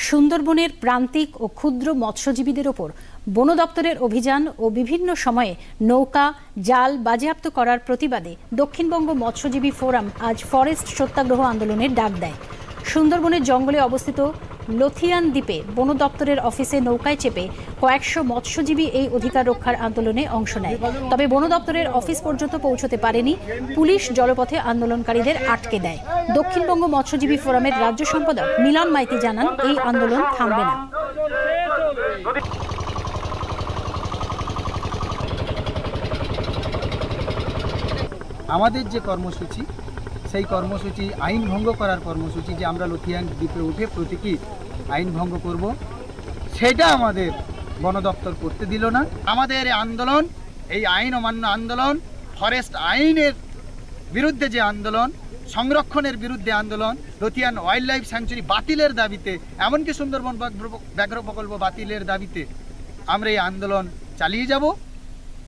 সুন্দরবনের প্রান্তিক ও ক্ষুদ্র মৎস্যজীবীদের ওপর বন দপ্তরের অভিযান ও বিভিন্ন সময়ে নৌকা জাল বাজেয়াপ্ত করার প্রতিবাদে দক্ষিণবঙ্গ মৎস্যজীবী ফোরাম আজ ফরেস্ট সত্যাগ্রহ আন্দোলনের ডাক দেয়। সুন্দরবনের জঙ্গলে অবস্থিত লথিয়ান দ্বীপে বন দপ্তরের অফিসে নৌকায় চেপে কয়েকশো মৎস্যজীবী এই অধিকার রক্ষার আন্দোলনে অংশ নেয়। তবে বন দপ্তরের অফিস পর্যন্ত পৌঁছতে পারেনি, পুলিশ জলপথে আন্দোলনকারীদের আটকে দেয়। দক্ষিণবঙ্গ মৎস্যজীবী ফোরামের রাজ্য সম্পাদক মিলন মাইতি জানান, এই আন্দোলন থামবে না। আমাদের যে কর্মসূচি, সেই কর্মসূচি আইন ভঙ্গ করার কর্মসূচি, যে আমরা লথিয়ান দ্বীপে উঠে প্রতীকী আইন ভঙ্গ করব, সেটা আমাদের বন দপ্তর করতে দিল না। আমাদের আন্দোলন, এই আইন অমান্য আন্দোলন, ফরেস্ট আইনের বিরুদ্ধে যে আন্দোলন, সংরক্ষণের বিরুদ্ধে আন্দোলন, লথিয়ান ওয়াইল্ড লাইফ স্যাংচুরি বাতিলের দাবিতে, এমনকি সুন্দরবন ব্যাঘ্র প্রকল্প বাতিলের দাবিতে আমরা এই আন্দোলন চালিয়ে যাব।